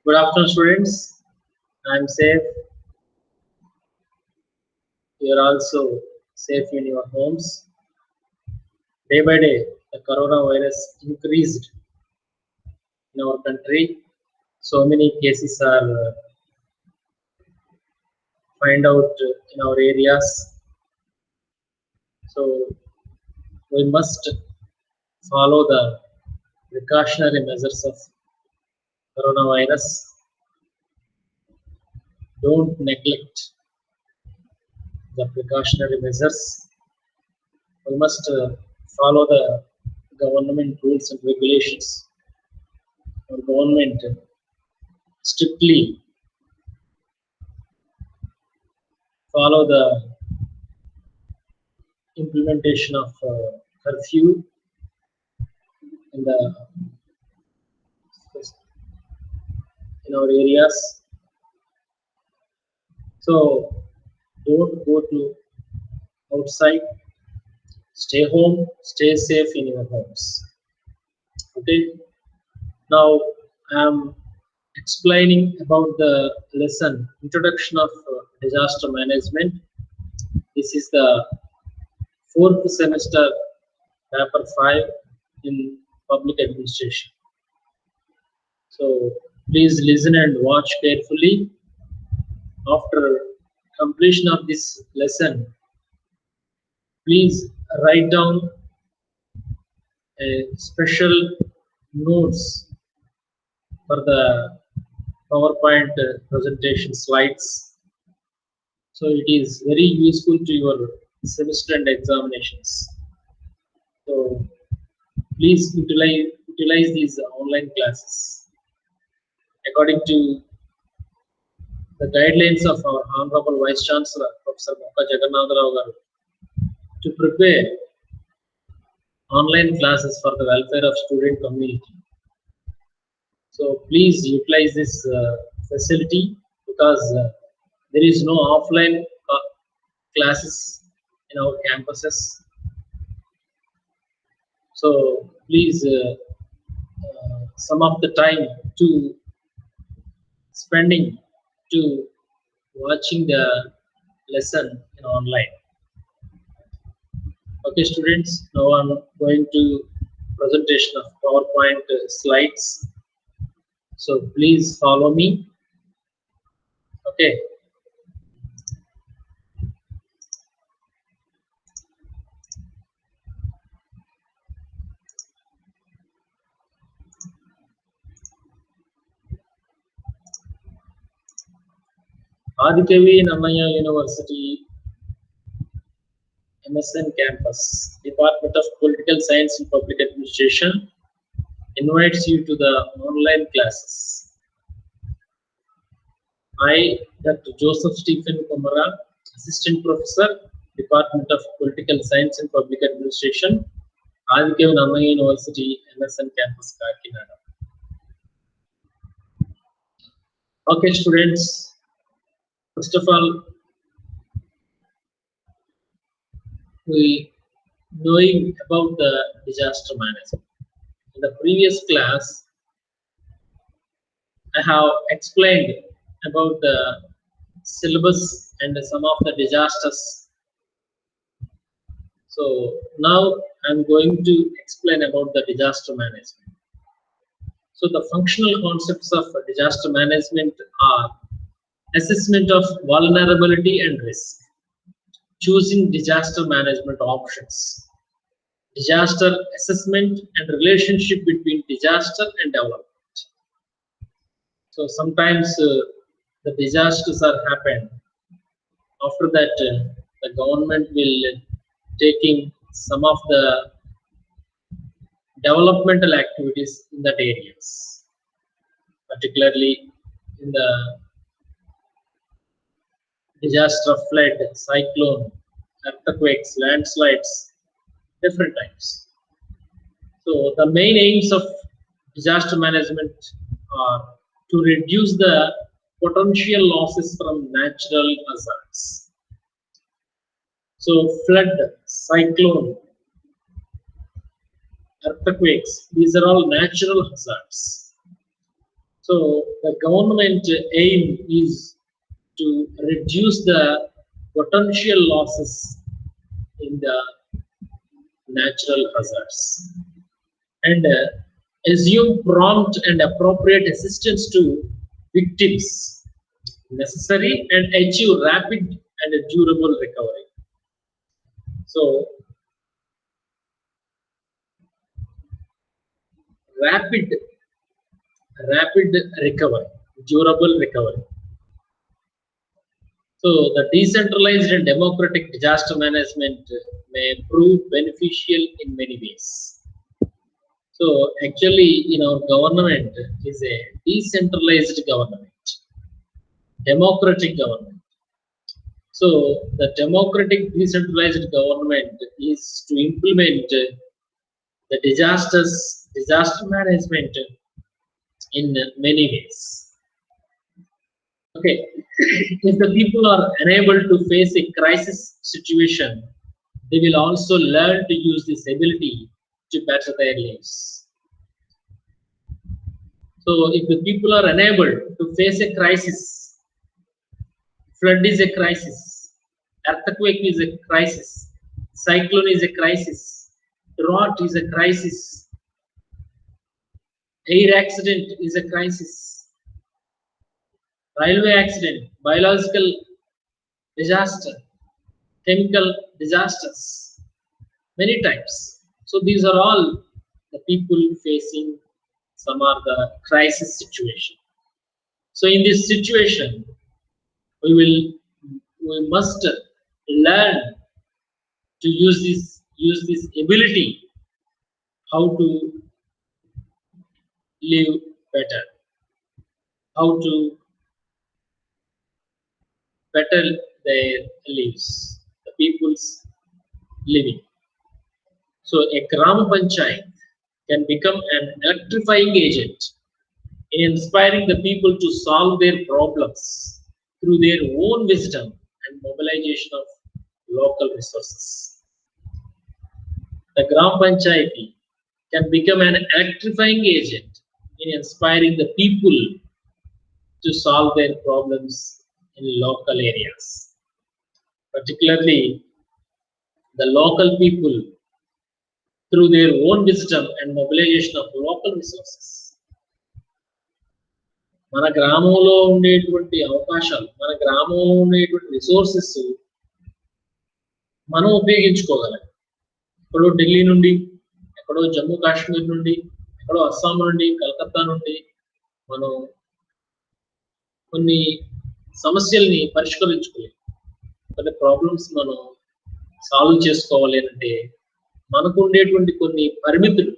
Good afternoon, students. I'm safe. You're also safe in your homes. Day by day, the coronavirus increased in our country. So many cases are find out in our areas. So we must follow the precautionary measures of coronavirus. Don't neglect the precautionary measures. We must follow the government rules and regulations. Our government strictly follow the implementation of curfew in our areas. So don't go to outside. Stay home. Stay safe in your homes. Okay. Now I am explaining about the lesson Introduction of Disaster Management. This is the 4th semester paper 5 in public administration. So please listen and watch carefully. After completion of this lesson, please write down a special notes for the PowerPoint presentation slides. So it is very useful to your semester and examinations. So please utilize these online classes according to the guidelines of our Honorable Vice Chancellor, Professor Dr. Jagannath, to prepare online classes for the welfare of student community. So please utilize this facility because there is no offline classes in our campuses. So please some of the time to spending to watching the lesson in online. Okay, students, now I'm going to presentation of PowerPoint slides. So please follow me. Okay. Adikavi, Nannaya University, MSN campus, Department of Political Science and Public Administration invites you to the online classes. I, Dr. Joseph Stephen Kumara, Assistant Professor, Department of Political Science and Public Administration, Adikavi, Nannaya University, MSN campus, Kakinada. Okay, students. First of all, we knowing about the disaster management. In the previous class, I have explained about the syllabus and some of the disasters. So now I'm going to explain about the disaster management. So the functional concepts of disaster management are assessment of vulnerability and risk, choosing disaster management options, disaster assessment and relationship between disaster and development. So sometimes the disasters are happened. After that, the government will taking some of the developmental activities in that areas, particularly in the disaster of flood, cyclone, earthquakes, landslides, different types. So the main aims of disaster management are to reduce the potential losses from natural hazards. So flood, cyclone, earthquakes, these are all natural hazards. So the government aim is to reduce the potential losses in the natural hazards and assume prompt and appropriate assistance to victims necessary and achieve rapid and durable recovery. So rapid recovery, durable recovery. So the decentralized and democratic disaster management may prove beneficial in many ways. So actually, our government is a decentralized government, democratic government. So the democratic decentralized government is to implement the disaster management in many ways. Okay, if the people are unable to face a crisis situation, they will also learn to use this ability to better their lives. So if the people are unable to face a crisis, flood is a crisis, earthquake is a crisis, cyclone is a crisis, drought is a crisis, air accident is a crisis, railway accident, biological disaster, chemical disasters, many types. So these are all the people facing some of the crisis situation. So in this situation, we must learn to use this ability how to live better, how to better their lives, the people's living. So a Gram Panchayat can become an electrifying agent in inspiring the people to solve their problems through their own wisdom and mobilization of local resources. The Gram Panchayat can become an electrifying agent in inspiring the people to solve their problems in local areas, particularly the local people through their own wisdom and mobilization of local resources. మన గ్రామంలో ఉండేటువంటి అవకాశాలు, మన గ్రామంలో ఉండేటువంటి resources మనం ఉపయోగించుకోగలం. ఎక్కడో ఢిల్లీ నుండి, ఎక్కడో జమ్మూ కాశ్మీర్ నుండి, ఎక్కడో అస్సాం నుండి, కలకత్తా నుండి మనం కొన్ని సమస్యల్ని పరిష్కరించుకోలేం. కొన్ని ప్రాబ్లమ్స్ మనం సాల్వ్ చేసుకోవాలి అంటే మనకు ఉండేటువంటి కొన్ని పరిమితులు,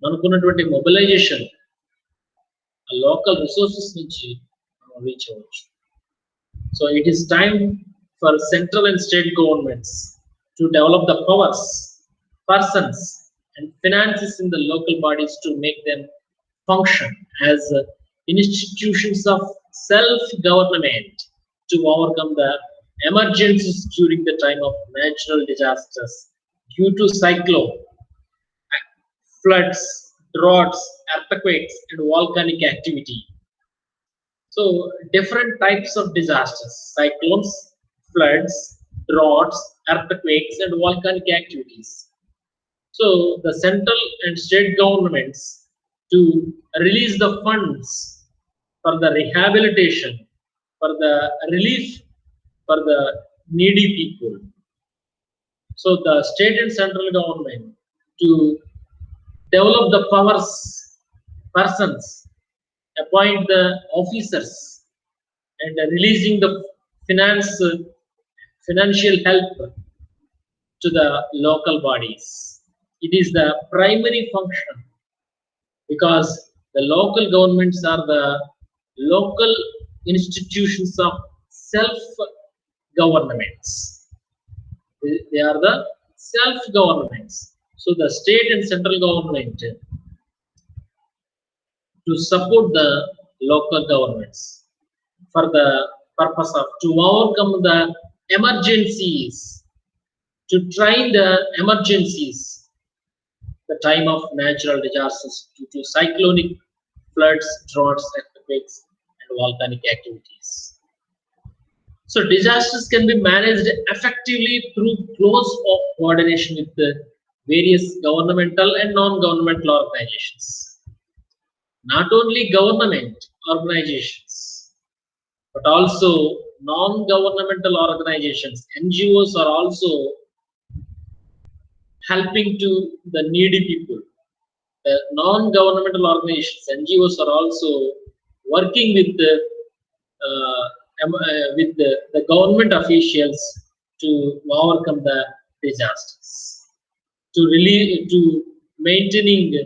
మనకున్నటువంటి మొబిలైజేషన్ ఆ లోకల్ రిసోర్సెస్ నుంచి మనం రీచ్ అవ్వచ్చు. So it is time for central and state governments to develop the powers, persons and finances in the local bodies to make them function as institutions of self-government to overcome the emergencies during the time of natural disasters due to cyclone, floods, droughts, earthquakes, and volcanic activity. So different types of disasters: cyclones, floods, droughts, earthquakes, and volcanic activities. So the central and state governments to release the funds for the rehabilitation, for the relief for the needy people. So the state and central government to develop the powers, persons, appoint the officers, and releasing the financial help to the local bodies. It is the primary function, because the local governments are the local institutions of self-governments. They are the self-governments. So the state and central government to support the local governments for the purpose of to overcome the emergencies, to train the emergencies, the time of natural disasters due to cyclonic, floods, droughts, earthquakes, and volcanic activities. So disasters can be managed effectively through close coordination with the various governmental and non-governmental organizations. Not only government organizations, but also non-governmental organizations, NGOs are also helping to the needy people. The non-governmental organizations, NGOs are also working with the government officials to overcome the disasters, to maintaining,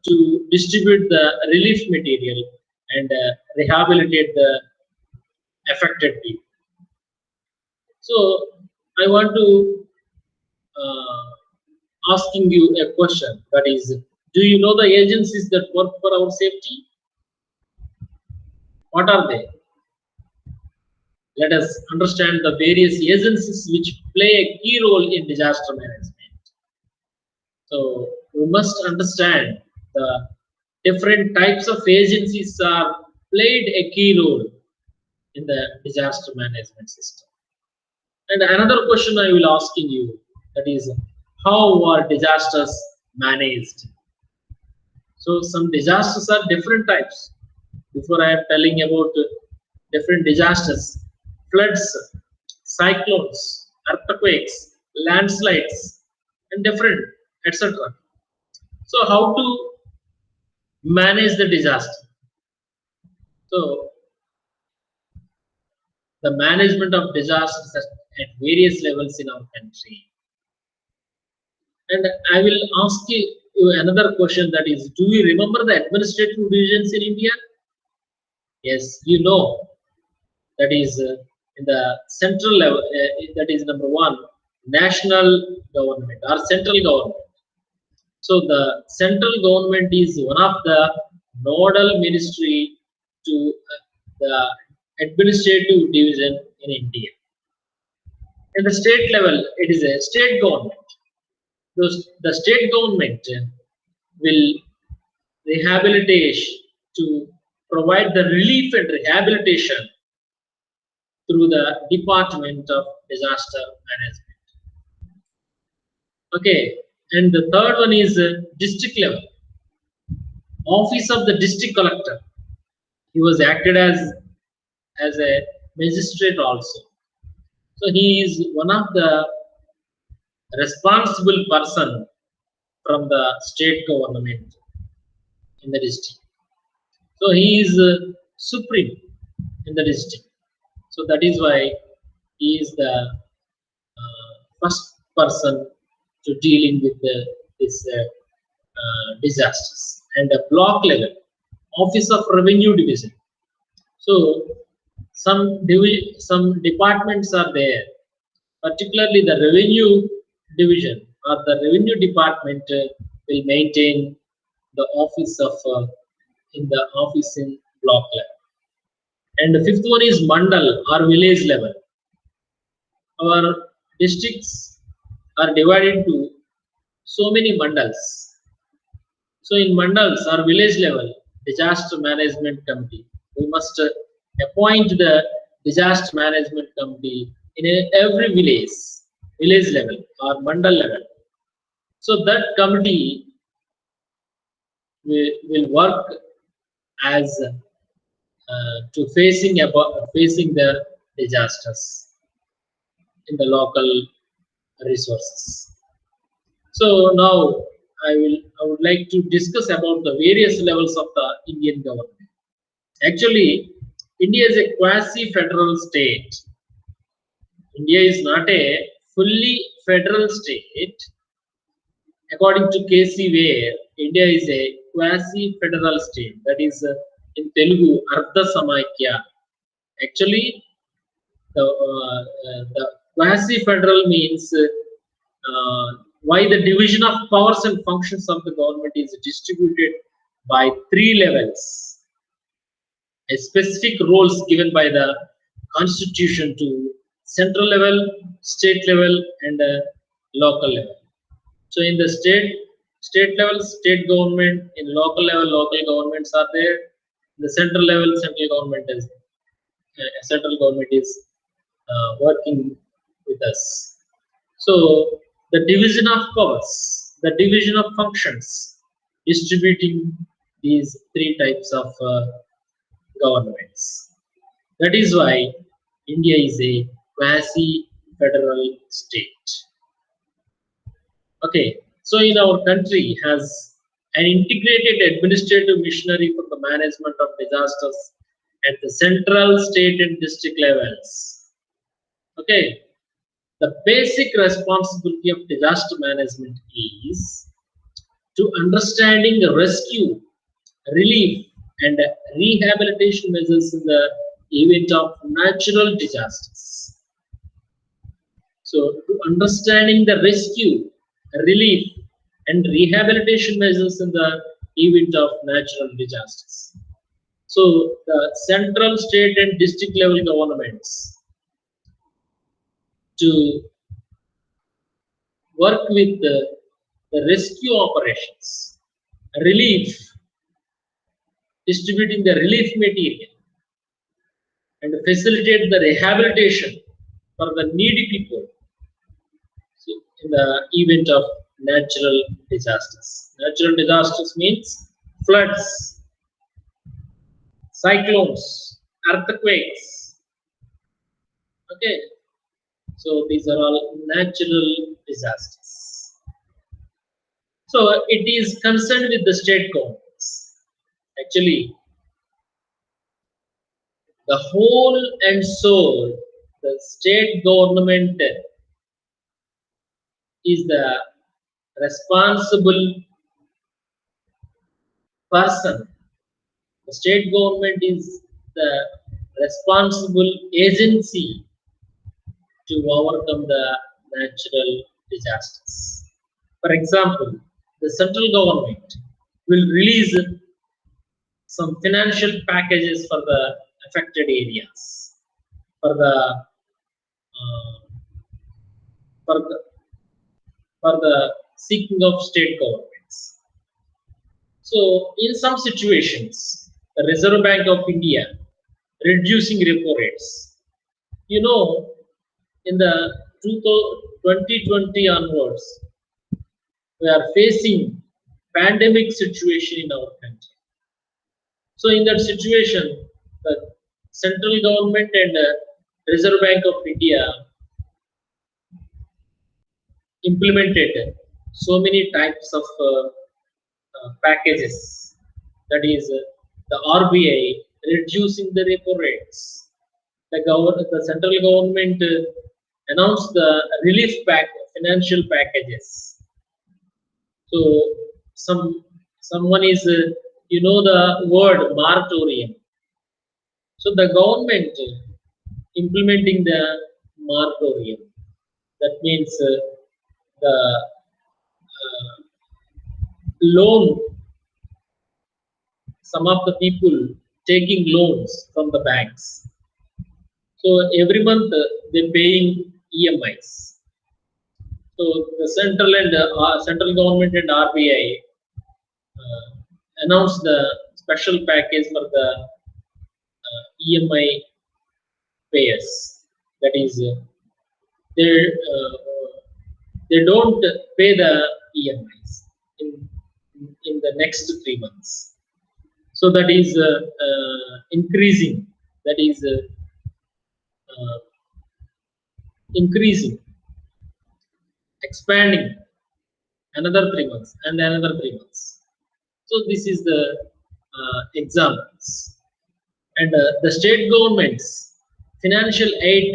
to distribute the relief material and rehabilitate the affected people. So I want to asking you a question, that is, do you know the agencies that work for our safety? What are they? Let us understand the various agencies which play a key role in disaster management. So we must understand the different types of agencies are played a key role in the disaster management system. And another question I will asking you, that is, how are disasters managed? So some disasters are different types. Before I am telling about different disasters, floods, cyclones, earthquakes, landslides, and different, etc. So how to manage the disaster? So the management of disasters at various levels in our country. And I will ask you another question, that is, do you remember the administrative divisions in India? Yes, you know, that is in the central level, that is number one, national government or central government. So the central government is one of the nodal ministry to the administrative division in India. In the state level, it is a state government. The state government will rehabilitate to provide the relief and rehabilitation through the Department of Disaster Management. Okay, and the third one is district level. Office of the district collector. He was acted as a magistrate also. So he is one of the responsible person from the state government in the district. So he is supreme in the district. So that is why he is the first person to dealing with this disasters. And the block level, Office of Revenue Division. So some departments are there, particularly the revenue division or the revenue department will maintain the office of in block level. And the fifth one is mandal or village level. Our districts are divided into so many mandals. So in mandals or village level, disaster management committee, we must appoint the disaster management committee in every village level or mandal level. So that committee will work as to facing the disasters in the local resources. So now I would like to discuss about the various levels of the Indian government. Actually, India is a quasi-federal state. India is not a fully federal state. According to KC Ware, India is a quasi-federal state. That is in Telugu, Ardha Samaikya. Actually, the quasi-federal means why the division of powers and functions of the government is distributed by 3 levels. A specific roles given by the constitution to central level, state level, and local level. So in the state, State level, state government; in local level, local governments are there. The central level, central government is working with us. So the division of powers, the division of functions, distributing these three types of governments. That is why India is a quasi-federal state. Okay, so in our country has an integrated administrative machinery for the management of disasters at the central, state, and district levels. Okay, the basic responsibility of disaster management is to understanding the rescue, relief, and rehabilitation measures in the event of natural disasters. So, to understanding the rescue, relief, and rehabilitation measures in the event of natural disasters. So, the central, state, and district level governments to work with the rescue operations, relief, distributing the relief material, and facilitate the rehabilitation for the needy people in the event of natural disasters. Natural disasters means floods, cyclones, earthquakes. Okay, so these are all natural disasters. So it is concerned with the state governments. Actually, the whole and soul, the state government is the responsible person. The state government is the responsible agency to overcome the natural disasters. For example, the central government will release some financial packages for the affected areas, for the for the seeking of state governments. So, in some situations, the Reserve Bank of India reducing repo rates. You know, in the 2020 onwards, we are facing pandemic situation in our country. So, in that situation, the central government and Reserve Bank of India implemented so many types of packages. That is, the RBI reducing the repo rates. The central government announced the relief financial packages. So someone is the word moratorium. So the government implementing the moratorium. That means the loan. Some of the people taking loans from the banks. So every month they're paying EMIs. So the central government and RBI announced the special package for the EMI payers. That is, they don't pay the EMIs in the next 3 months. So that is increasing. That is increasing, expanding another 3 months and another 3 months. So this is the examples. And the state governments, financial aid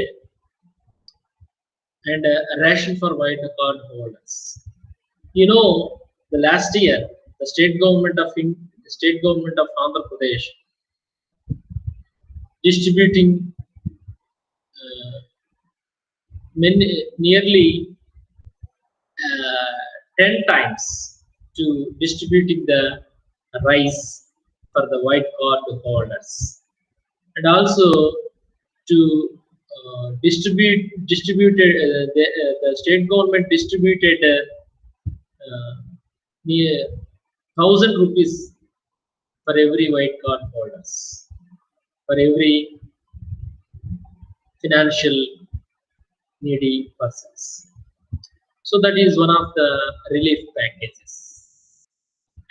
and ration for white card holders. You know, the last year, the state government of Andhra Pradesh distributing nearly 10 times to distributing the rice for the white card holders, and also to the state government distributed near 1,000 rupees for every white card holders, for every financial needy persons. So that is one of the relief packages.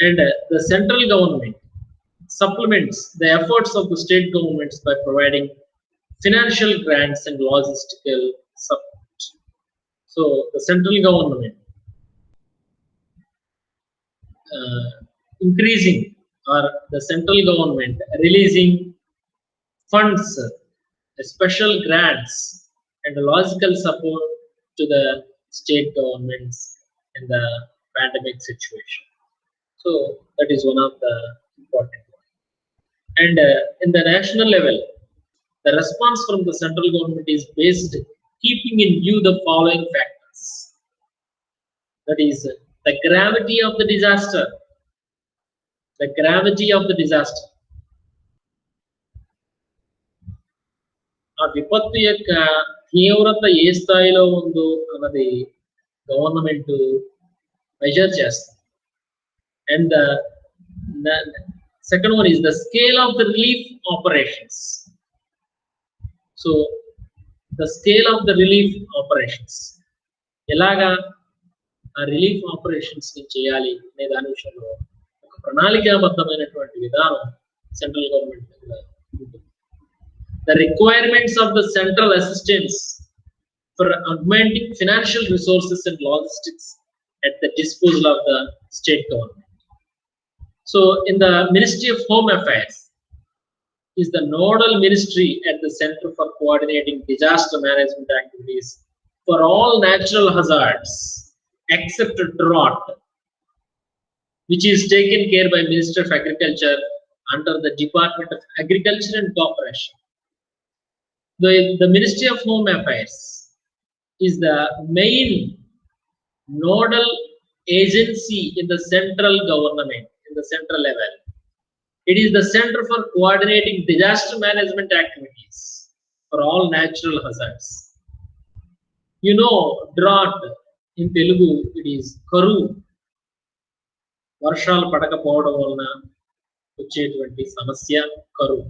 And the central government supplements the efforts of the state governments by providing financial grants and logistical support. So the central government increasing, or the central government releasing funds, special grants and logical support to the state governments in the pandemic situation. So that is one of the important ones. And in the national level, the response from the central government is based keeping in view the following factors. That is the gravity of the disaster. The gravity of the disaster. ఆ విపత్తు యొక్క తీవ్రత ఏ స్థాయిలో ఉందో అన్నది government measure చేస్తుంది. And the second one is the scale of the relief operations. So the scale of the relief operations, ఎలాగా ఆ రిలీఫ్ ఆపరేషన్స్ ని చేయాలి అనే దాని విషయంలో ఒక ప్రణాళికాబద్ధమైనటువంటి విధానం సెంట్రల్ గవర్నమెంట్ దగ్గర ఉంటుంది. The requirements of the central assistance for augmenting financial resources and logistics at the disposal of the state government. So in the Ministry of Home Affairs is the Nodal Ministry at the center for coordinating disaster management activities for all natural hazards except drought, which is taken care by Minister of Agriculture under the Department of Agriculture and Cooperation. The Ministry of Home Affairs is the main nodal agency in the central government, in the central level. It is the center for coordinating disaster management activities for all natural hazards. You know, drought in Telugu, it is karu. వర్షాలు పడకపోవడం వలన వచ్చేటువంటి సమస్య కరువు.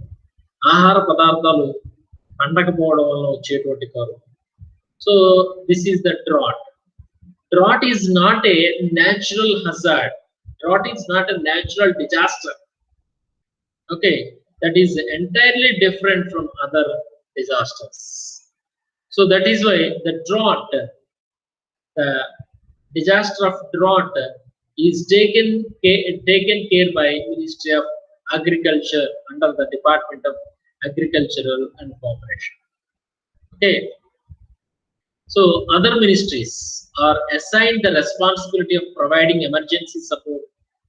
ఆహార పదార్థాలు పండకపోవడం వలన వచ్చేటువంటి కరువు. So this is the drought. Drought is not a natural hazard. Drought is not a natural disaster. Okay, that is entirely different from other disasters. So that is why the drought, the disaster of drought is taken care by Ministry of Agriculture under the Department of Agricultural and Cooperation. Okay, so other ministries are assigned the responsibility of providing emergency support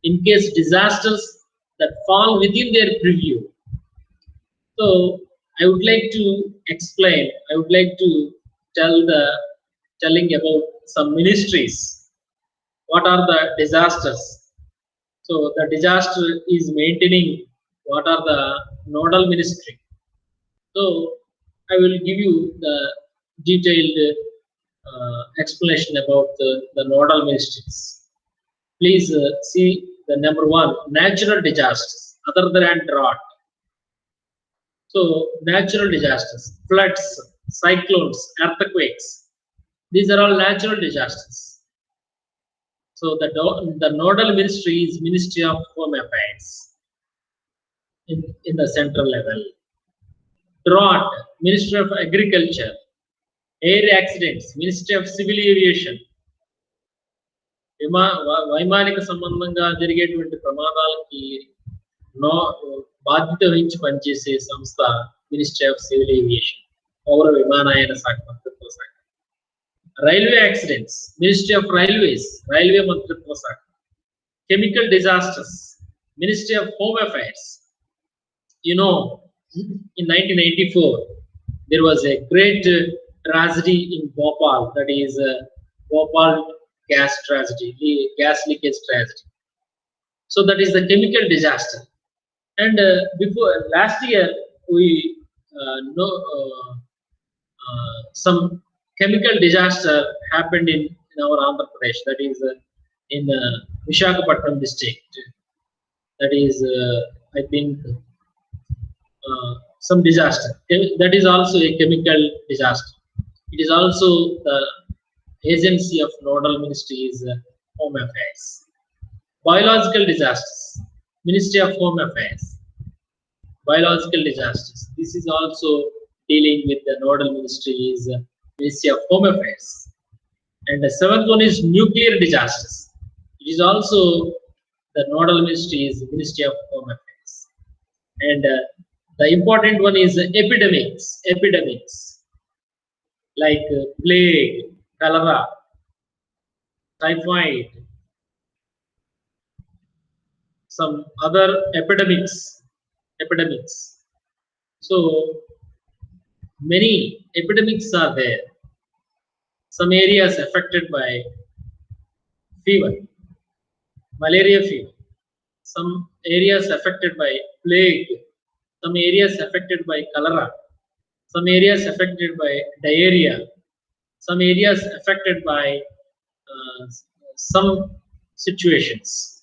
in case disasters that fall within their purview. So I would like to explain, I would like to telling about some ministries. What are the disasters? So the disaster is maintaining what are the nodal ministry. So I will give you the detailed explanation about the nodal ministries. Please see the number one, natural disasters other than drought. So natural disasters, floods, cyclones, earthquakes, these are all natural disasters. So the nodal ministry is Ministry of Home Affairs in the central level. Drought, Ministry of Agriculture. Air accidents, Ministry of Civil Aviation. వైమానిక సంబంధంగా జరిగేటువంటి ప్రమాదాలకి బాధ్యత వహించి పనిచేసే సంస్థ ministry of civil aviation, పౌర విమానయాన శాఖ మంత్రిత్వ శాఖ. Railway accidents, ministry of railways, railway మంత్రిత్వ శాఖ. Chemical disasters, ministry of home affairs. You know, in 1984 there was a great tragedy in Bhopal, that is Bhopal gas tragedy, gas leakage tragedy. So that is the chemical disaster. And before last year we know some chemical disaster happened in our Andhra Pradesh, that is in Visakhapatnam district. That is, I think, some disaster. That is also a chemical disaster. It is also the agency of Nodal Ministry is Home Affairs. Biological disasters, Ministry of Home Affairs. Biological disasters. This is also dealing with the Nodal Ministry is Ministry of Home Affairs. And the seventh one is nuclear disasters. It is also the Nodal Ministry is Ministry of Home Affairs. And the important one is epidemics. Epidemics like plague, cholera, typhoid, some other epidemics. So many epidemics are there. Some areas affected by fever, malaria fever. Some areas affected by plague. Some areas affected by cholera. Some areas affected by diarrhea. Some areas affected by some situations.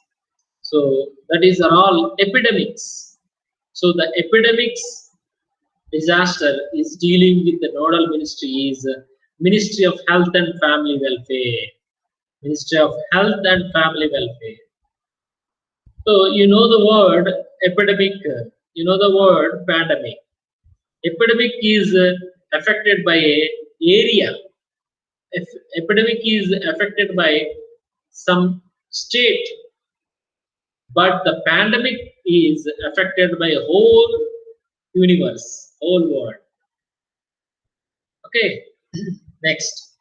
So that is are all epidemics. So the epidemics disaster is dealing with the Nodal Ministry is Ministry of Health and Family Welfare. Ministry of Health and Family Welfare. So you know the word epidemic, you know the word pandemic. Epidemic is affected by a area. If epidemic is affected by some state, but the pandemic is affected by a whole universe, whole world. Okay, next,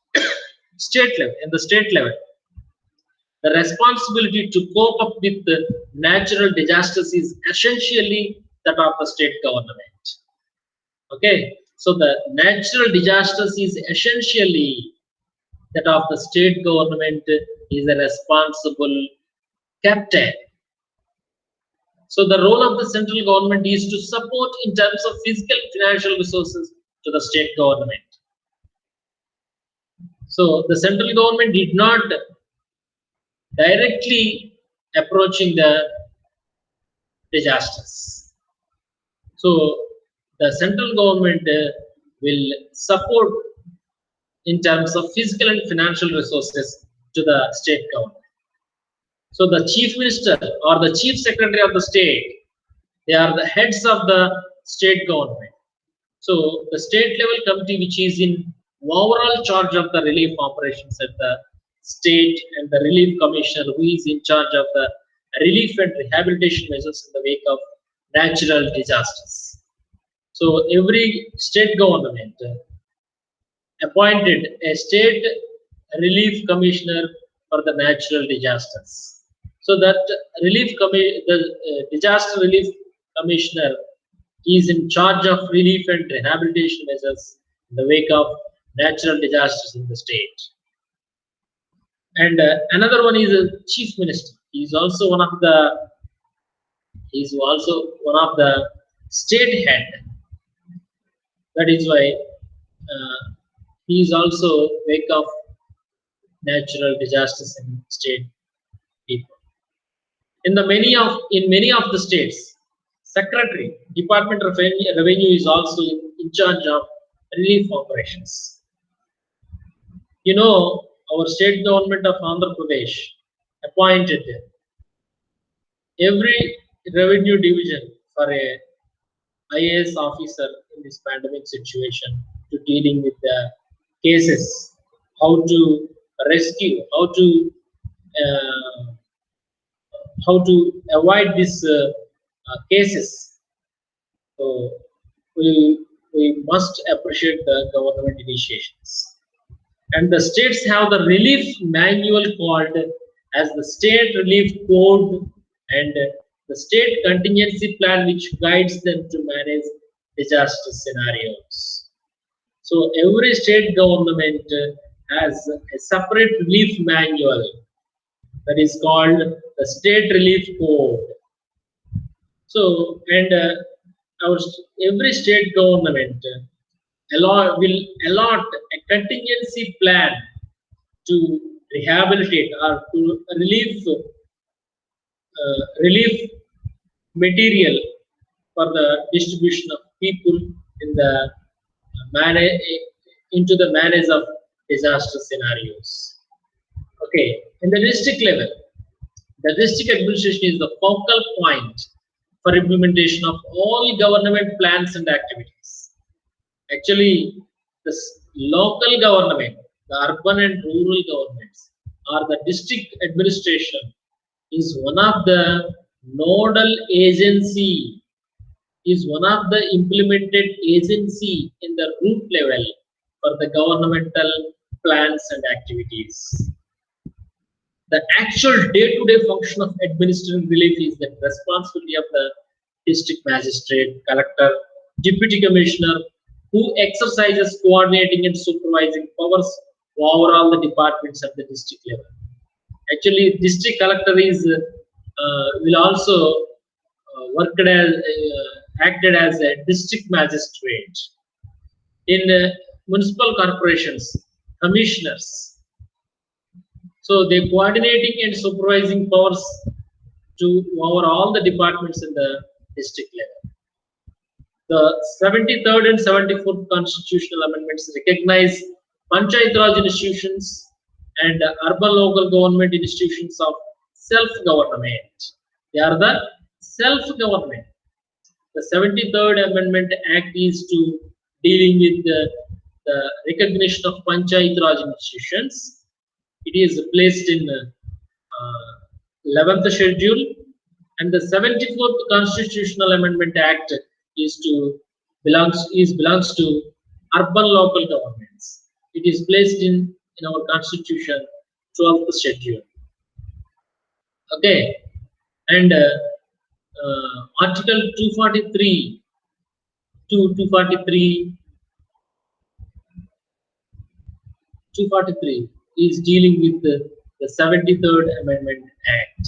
state level. In the state level, the responsibility to cope up with the natural disasters is essentially that of the state government. Okay, so the natural disasters is essentially that of the state government is a responsible captain. So the role of the central government is to support in terms of physical and financial resources to the state government. So the central government did not directly approaching the disasters. So the central government will support in terms of physical and financial resources to the state government. So the chief minister or the chief secretary of the state, they are the heads of the state government. So the state level committee, which is in overall charge of the relief operations at the state, and the relief commissioner who is in charge of the relief and rehabilitation measures in the wake of natural disasters. So every state government appointed a state relief commissioner for the natural disasters. So that disaster relief commissioner is in charge of relief and rehabilitation measures in the wake of natural disasters in the state. And another one is a chief minister. He is also one of the state head. That is why he is also wake of natural disasters in state people. In many of the states, secretary, Department of Revenue is also in charge of relief operations. You know, our state government of Andhra Pradesh appointed every revenue division for a IAS officer in this pandemic situation to dealing with the cases, how to rescue, how to avoid these cases. So we must appreciate the government initiations. And the states have the relief manual called as the State Relief Code and the State Contingency Plan, which guides them to manage disaster scenarios. So every state government has a separate relief manual that is called the State Relief Code. So, and every state government will allot a contingency plan to rehabilitate or to relief material for the distribution of people in the manage into the manage of disaster scenarios. Okay, in the district level, the district administration is the focal point for implementation of all government plans and activities. Actually, the local government, the urban and rural governments, or the district administration is one of the nodal agency, is one of the implemented agency in the root level for the governmental plans and activities. The actual day-to-day function of administering relief is the responsibility of the district magistrate, collector, deputy commissioner, who exercises coordinating and supervising powers over all the departments at the district level. Actually, district collector is will also acted as a district magistrate. In municipal corporations, commissioners. So they coordinating and supervising powers to over all the departments in the district level. The 73rd and 74th constitutional amendments recognize Panchayat Raj institutions and urban local government institutions of self-government. They are the self-government. The 73rd Amendment Act is to dealing with the recognition of Panchayat Raj institutions. It is placed in 11th schedule, and the 74th Constitutional Amendment Act is belongs to urban local governments. It is placed in our Constitution 12th schedule. Okay, and Article 243 to 243 is dealing with the 73rd Amendment Act.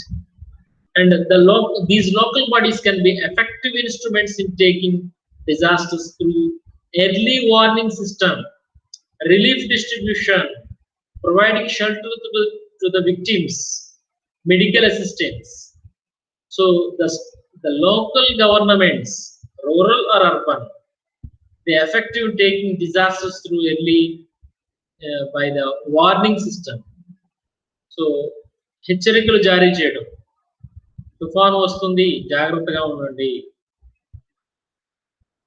And these local bodies can be effective instruments in taking disasters through early warning system, relief distribution, providing shelter to the victims, medical assistance. So the local governments, rural or urban, they are effective taking disasters through early by the warning system. So హెచ్చరికలు జారీ చేయడం, తుఫాను వస్తుంది జాగ్రత్తగా ఉండండి,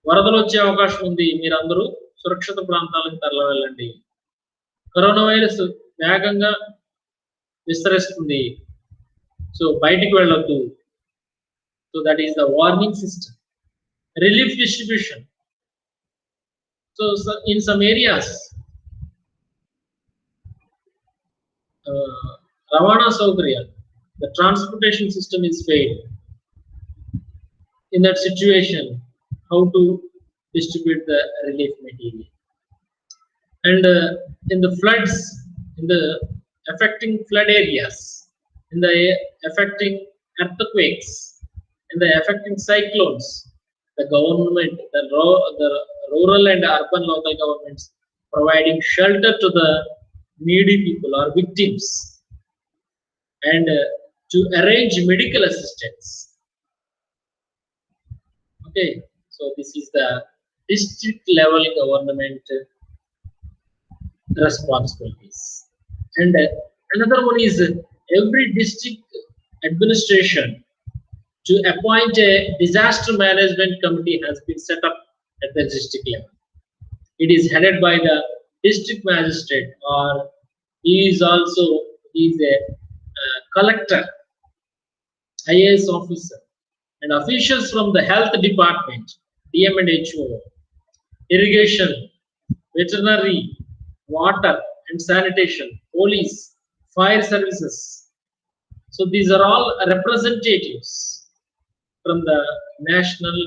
వరదలు వచ్చే అవకాశం ఉంది, మీరందరూ సురక్షిత ప్రాంతాలకు తరలి వెళ్ళండి, కరోనా వైరస్ వేగంగా విస్తరిస్తుంది, సో బయటికి వెళ్ళొద్దు. So that is the warning system. Relief distribution. So in some areas, Ravana Saugriya, the transportation system is failed. In that situation, how to distribute the relief material? And in the floods, in the affecting flood areas, in the affecting earthquakes, in the affecting cyclones, the government, the rural and urban local governments providing shelter to the needy people or victims, and to arrange medical assistance. Okay, so this is the district level government responsibilities. And another one is every district administration to appoint a disaster management committee has been set up at the district level. It is headed by the district magistrate, or he is a collector, IAS officer, and officials from the health department, DM and HO, irrigation, veterinary, water and sanitation, police, fire services. So these are all representatives from the national,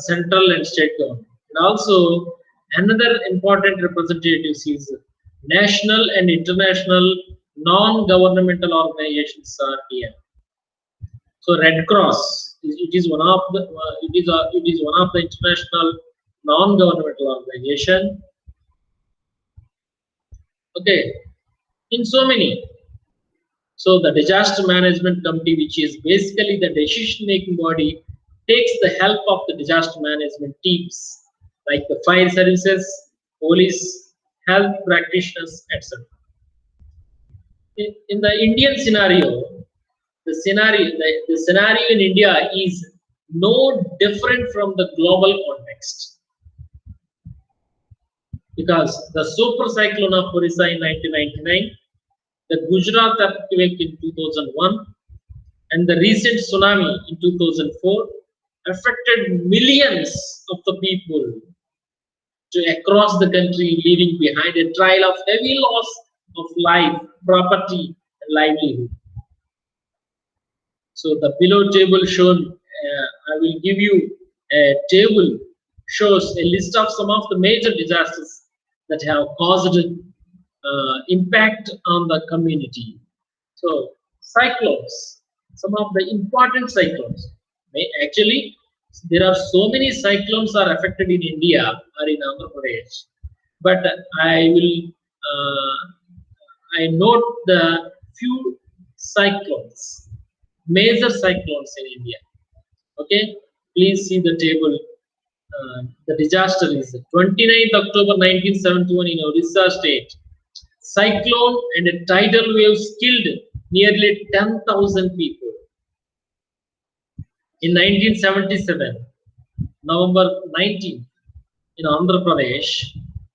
central and state government. And also another important representatives is national and international non-governmental organizations are here. So Red Cross, it is one of the international non-governmental organization. Okay, in so many. So the disaster management committee, which is basically the decision-making body, takes the help of the disaster management teams like the fire services, police, health practitioners, etc. In the Indian scenario, the scenario in India is no different from the global context, because the super cyclone of Orissa in 1999, the Gujarat earthquake in 2001, and the recent tsunami in 2004 affected millions of the people across the country, leaving behind a trail of heavy loss of life, property, and livelihood. So the below table shown, I will give you a table, shows a list of some of the major disasters that have caused impact on the community. So cyclones, some of the important cyclones. Actually, there are so many cyclones are affected in India or in Andhra Pradesh, but I will I note the few cyclones, major cyclones in India. Okay, please see the table. The disaster is 29th October 1971 in Orissa state. Cyclone and a tidal waves killed nearly 10,000 people. In 1977, November 19th, in Andhra Pradesh,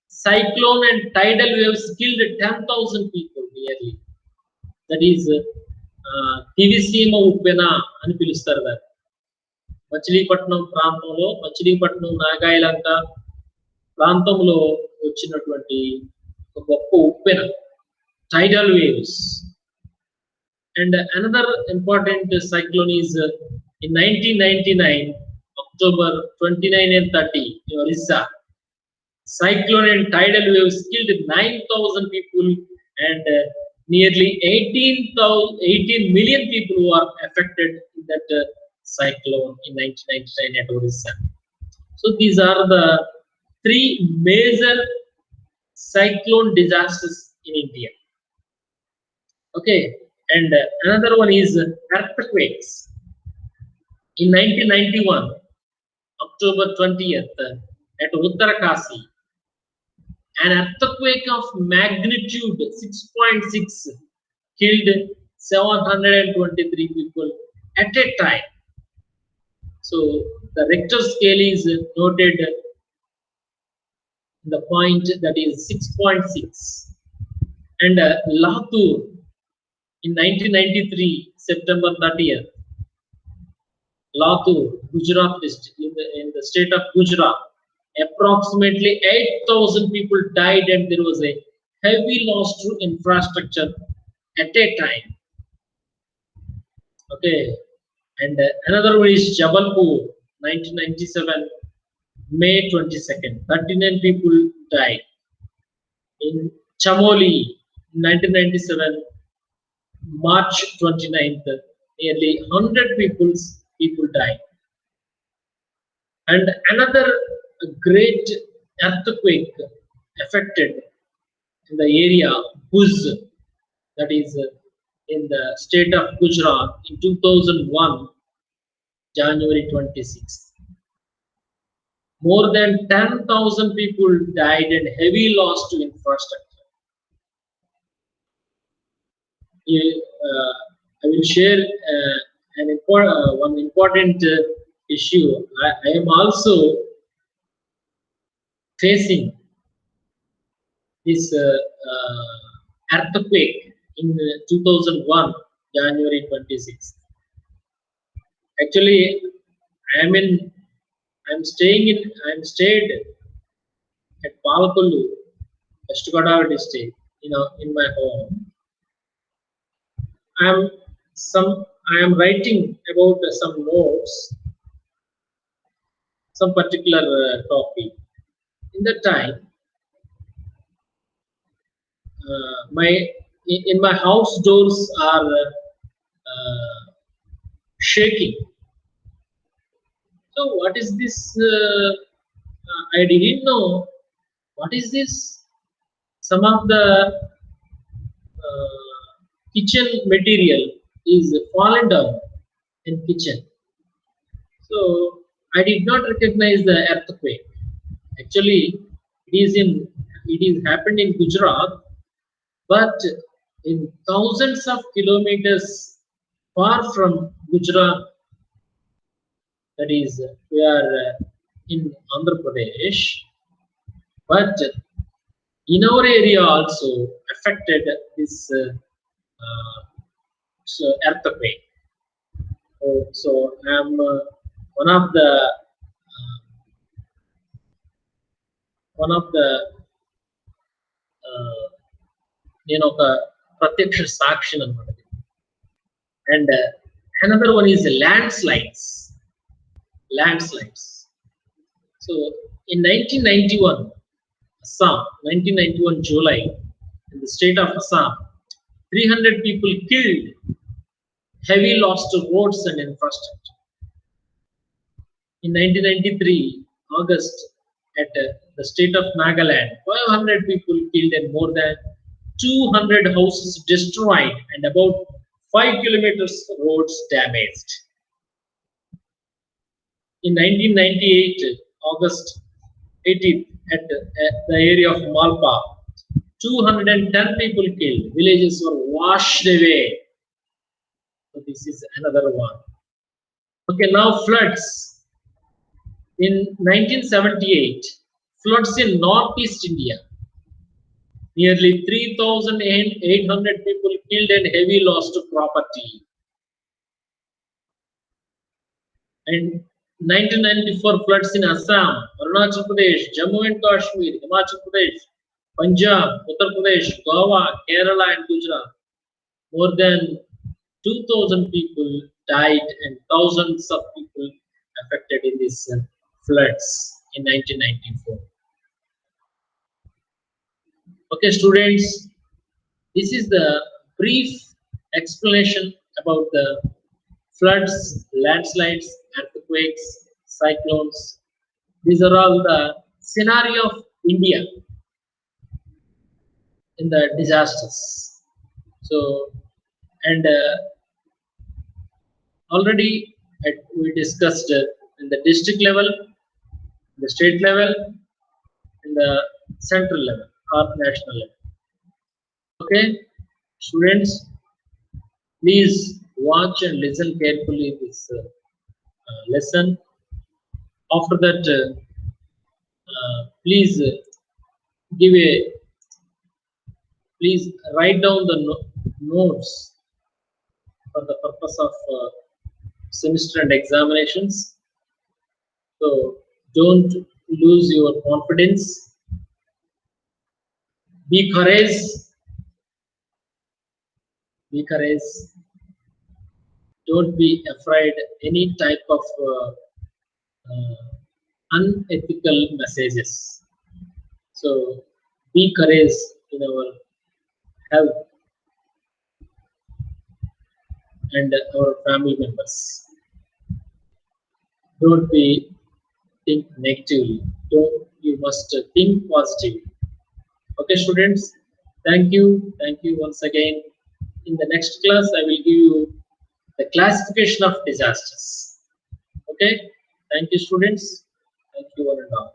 cyclone and tidal waves killed 10,000 people nearly. That is Tivisima Uppena అని పిలుస్తారు దాన్ని. మచిలీపట్నం ప్రాంతంలో, మచిలీపట్నం నాగాయలంక ప్రాంతంలో వచ్చినటువంటి ఒక గొప్ప ఉప్పెన, tidal waves. And another important cyclone is in 1999, October 29 and 30 in Orissa. Cyclone and tidal waves killed 9,000 people and nearly 18 million people who are affected in that cyclone in 1999 at Orissa. So these are the three major cyclone disasters in India. Okay, and another one is earthquakes. In 1991, October 20th, at Uttarakasi, an earthquake of magnitude 6.6 killed 723 people at a time. So the Richter scale is noted the point that is 6.6. And Latur in 1993, September 30th, Latur, Gujarat district, in the state of Gujarat, approximately 8,000 people died and there was a heavy loss to infrastructure at a time. Okay, and another one is Jabalpur, 1997, May 22nd, 39 people died. In Chamoli, 1997, March 29th, nearly 100 people died. And another great earthquake affected in the area Bhuj, that is in the state of Gujarat, in 2001, January 26th. More than 10,000 people died and heavy loss to infrastructure. I will share one important issue. I am also facing this earthquake in 2001, January 26th. Actually, I'm stayed at Palapallu, West Godavari district, in my home. I am writing about some notes, some particular topic. In that time, in my house doors are shaking. So what is this? I didn't know. What is this? Some of the kitchen material is fallen down in kitchen. So I did not recognize the earthquake. Actually, it is happened in Gujarat, but in thousands of kilometers far from Gujarat, that is, we are in Andhra Pradesh, but in our area also affected this earthquake. So I'm one of the ప్రత్యక్ష సాక్షి అన్నమాట. And another one is landslides. So in 1991 Assam, 1991 July, in the state of Assam, 300 people killed, heavy loss to roads and infrastructure. In 1993 August, at the state of Nagaland, 500 people killed and more than 200 houses destroyed and about 5 kilometers roads damaged. In 1998 August 18th, at the area of Malpa, 210 people killed, villages were washed away. So this is another one. Okay, now floods. In 1978, floods in northeast India. Nearly 3,800 people killed and heavy loss to property. And 1994 floods in Assam, Arunachal Pradesh, Jammu and Kashmir, Himachal Pradesh, Punjab, Uttar Pradesh, Goa, Kerala and Gujarat. More than 2,000 people died and thousands of people affected in these floods in 1994. Okay, students, this is the brief explanation about the floods, landslides, earthquakes, cyclones. These are all the scenario of India in the disasters. So, and already we discussed in the district level, the state level, in the central level or national level. Okay, students, please watch and listen carefully this lesson. After that, please write down the notes for the purpose of semester and examinations. So don't lose your confidence. Be courageous. Don't be afraid any type of unethical messages. So be courageous in our health and our family members. Don't think negatively. You must think positively. Okay, students, thank you once again. In the next class I will give you the classification of disasters. Okay, thank you students, thank you one and all.